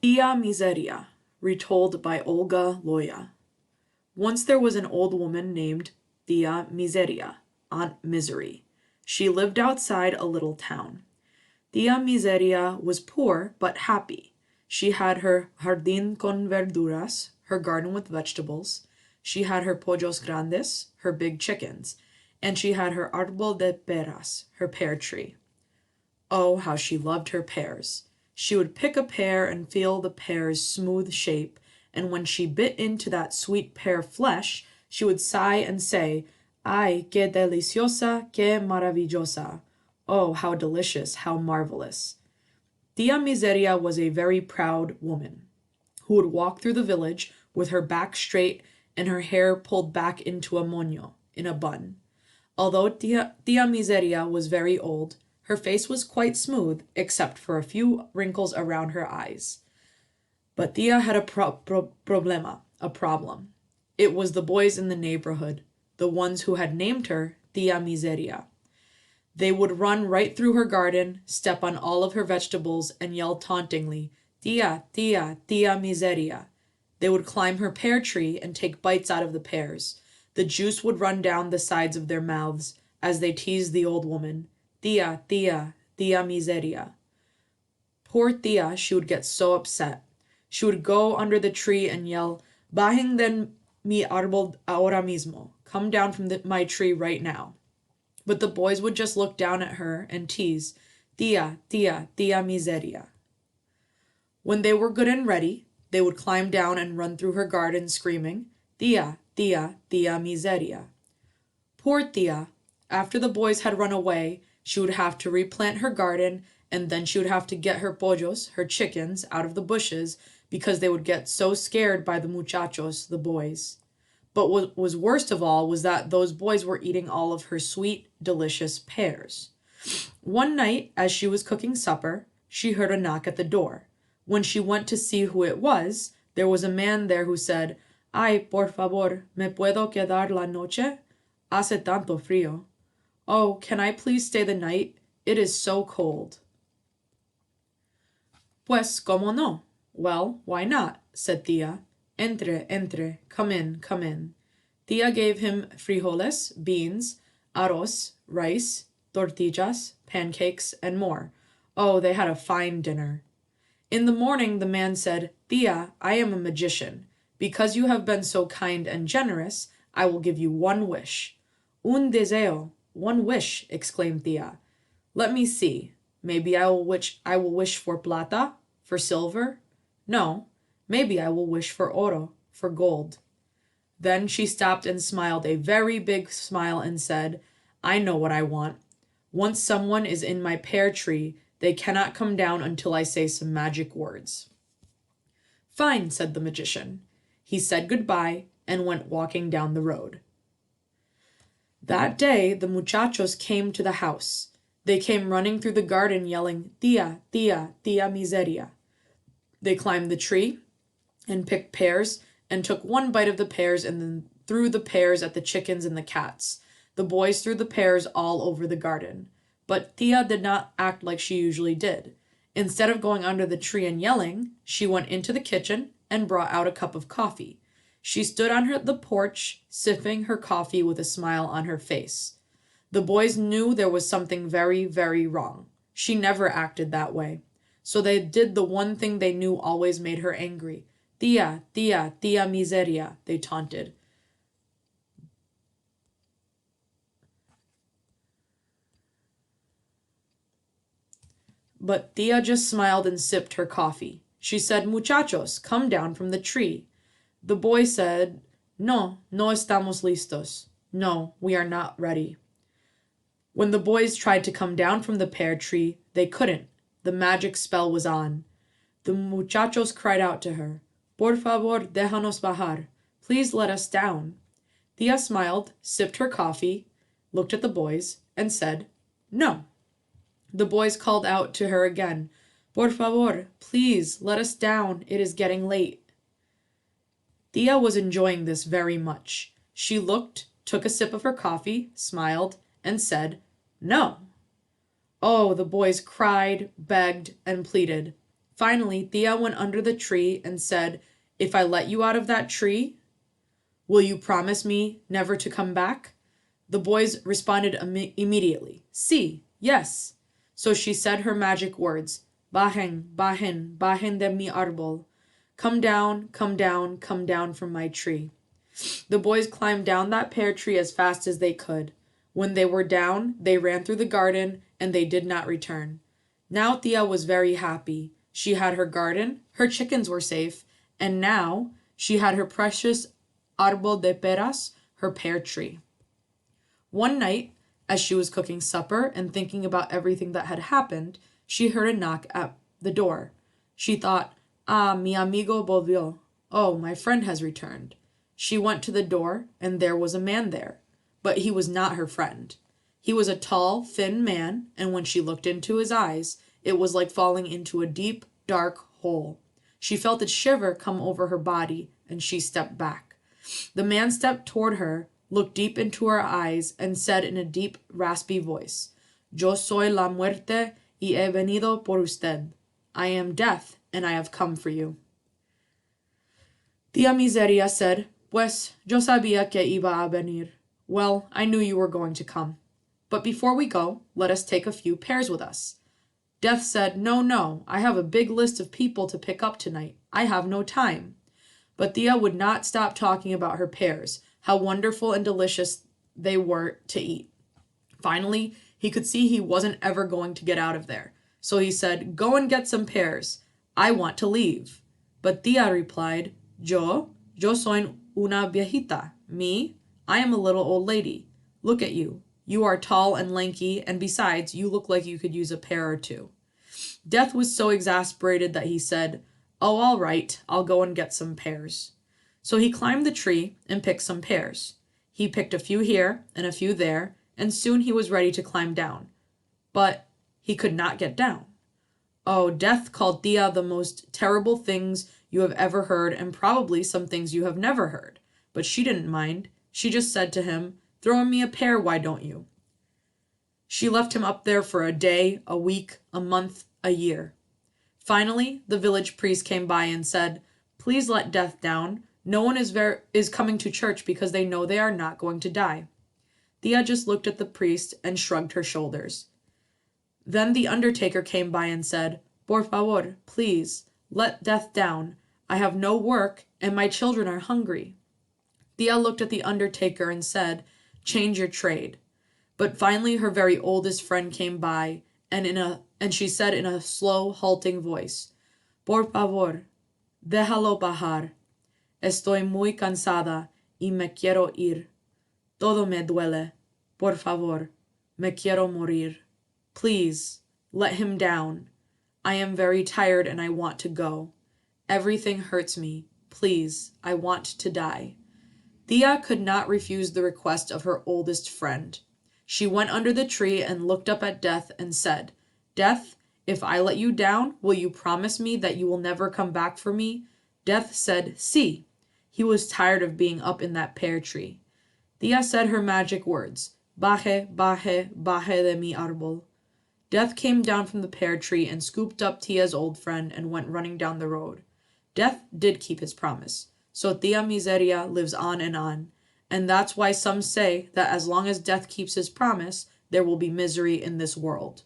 Tia Miseria, retold by Olga Loya. Once there was an old woman named Tia Miseria, Aunt Misery. She lived outside a little town. Tia Miseria was poor but happy. She had her jardín con verduras, her garden with vegetables. She had her pollos grandes, her big chickens, and she had her árbol de peras, her pear tree. Oh, how she loved her pears. She would pick a pear and feel the pear's smooth shape, and when she bit into that sweet pear flesh, she would sigh and say, Ay, qué deliciosa, qué maravillosa. Oh, how delicious, how marvelous. Tia Miseria was a very proud woman, who would walk through the village with her back straight and her hair pulled back into a moño, in a bun. Although Tia Miseria was very old, her face was quite smooth, except for a few wrinkles around her eyes. But Tia had a problem. It was the boys in the neighborhood, the ones who had named her Tia Miseria. They would run right through her garden, step on all of her vegetables, and yell tauntingly, Tia, Tia, Tia Miseria. They would climb her pear tree and take bites out of the pears. The juice would run down the sides of their mouths as they teased the old woman. Tia, Tia, Tia Miseria. Poor Tia, she would get so upset. She would go under the tree and yell, Bajen de mi árbol ahora mismo. Come down from my tree right now. But the boys would just look down at her and tease, Tia, Tia, Tia Miseria. When they were good and ready, they would climb down and run through her garden screaming, Tia, Tia, Tia Miseria. Poor Tia. After the boys had run away, she would have to replant her garden, and then she would have to get her pollos, her chickens, out of the bushes because they would get so scared by the muchachos, the boys. But what was worst of all was that those boys were eating all of her sweet, delicious pears. One night, as she was cooking supper, she heard a knock at the door. When she went to see who it was, there was a man there who said, Ay, por favor, ¿me puedo quedar la noche? Hace tanto frío. Oh, can I please stay the night? It is so cold. Pues, como no? Well, why not? Said Tia. Entre, come in, come in. Tia gave him frijoles, beans, arroz, rice, tortillas, pancakes, and more. Oh, they had a fine dinner. In the morning the man said, Tia, I am a magician. Because you have been so kind and generous, I will give you one wish. Un deseo. One wish, exclaimed Tia. Let me see. Maybe I will wish for plata, for silver? No, maybe I will wish for oro, for gold. Then she stopped and smiled a very big smile and said, I know what I want. Once someone is in my pear tree, they cannot come down until I say some magic words. Fine, said the magician. He said goodbye and went walking down the road. That day the muchachos came to the house. They came running through the garden yelling, Tia, Tia, Tia Miseria. They climbed the tree and picked pears and took one bite of the pears and then threw the pears at the chickens and the cats. The boys threw the pears all over the garden. But Tia did not act like she usually did. Instead of going under the tree and yelling, she went into the kitchen and brought out a cup of coffee. She stood on the porch, sipping her coffee with a smile on her face. The boys knew there was something very, very wrong. She never acted that way. So they did the one thing they knew always made her angry. Tia, Tia, Tia Miseria, they taunted. But Tia just smiled and sipped her coffee. She said, Muchachos, come down from the tree. The boy said, No estamos listos. No, we are not ready. When the boys tried to come down from the pear tree, they couldn't. The magic spell was on. The muchachos cried out to her, Por favor, déjanos bajar. Please let us down. Tia smiled, sipped her coffee, looked at the boys, and said, No. The boys called out to her again, Por favor, please let us down. It is getting late. Tia was enjoying this very much. She looked, took a sip of her coffee, smiled, and said, No. Oh, the boys cried, begged, and pleaded. Finally, Tia went under the tree and said, "If I let you out of that tree, will you promise me never to come back?" The boys responded immediately, "Sí, yes." So she said her magic words, "Bajen, bajen, bajen de mi árbol." Come down, come down, come down from my tree. The boys climbed down that pear tree as fast as they could. When they were down, they ran through the garden, and they did not return. Now Tia was very happy. She had her garden, her chickens were safe, and now she had her precious árbol de peras, her pear tree. One night, as she was cooking supper and thinking about everything that had happened, she heard a knock at the door. She thought, "Ah, mi amigo volvió. Oh, my friend has returned." She went to the door, and there was a man there. But he was not her friend. He was a tall, thin man, and when she looked into his eyes, it was like falling into a deep, dark hole. She felt a shiver come over her body, and she stepped back. The man stepped toward her, looked deep into her eyes, and said in a deep, raspy voice, "Yo soy la muerte y he venido por usted." I am death, and I have come for you. Tía Miseria said, "Pues yo sabía que iba a venir." Well, I knew you were going to come. But before we go, let us take a few pears with us. Death said, "No, no, I have a big list of people to pick up tonight. I have no time." But Thea would not stop talking about her pears, how wonderful and delicious they were to eat. Finally, he could see he wasn't ever going to get out of there. So he said, "Go and get some pears. I want to leave." But Thea replied, Yo soy una viejita. Me? I am a little old lady. Look at you. You are tall and lanky, and besides, you look like you could use a pear or two. Death was so exasperated that he said, "Oh, all right, I'll go and get some pears." So he climbed the tree and picked some pears. He picked a few here and a few there, and soon he was ready to climb down. But he could not get down. Oh, Death called Thea the most terrible things you have ever heard, and probably some things you have never heard. But she didn't mind. She just said to him, "Throw me a pear, why don't you?" She left him up there for a day, a week, a month, a year. Finally, the village priest came by and said, "Please let Death down. No one is coming to church because they know they are not going to die." Thea just looked at the priest and shrugged her shoulders. Then the undertaker came by and said, "Por favor, please, let Death down. I have no work, and my children are hungry." Thea looked at the undertaker and said, "Change your trade." But finally her very oldest friend came by, and she said in a slow, halting voice, "Por favor, déjalo bajar. Estoy muy cansada y me quiero ir. Todo me duele. Por favor, me quiero morir." Please, let him down. I am very tired and I want to go. Everything hurts me. Please, I want to die. Thea could not refuse the request of her oldest friend. She went under the tree and looked up at Death and said, "Death, if I let you down, will you promise me that you will never come back for me?" Death said, "Sí." He was tired of being up in that pear tree. Thea said her magic words, "Baje, baje, baje de mi árbol." Death came down from the pear tree and scooped up Tia's old friend and went running down the road. Death did keep his promise. So Tia Miseria lives on, and that's why some say that as long as Death keeps his promise, there will be misery in this world.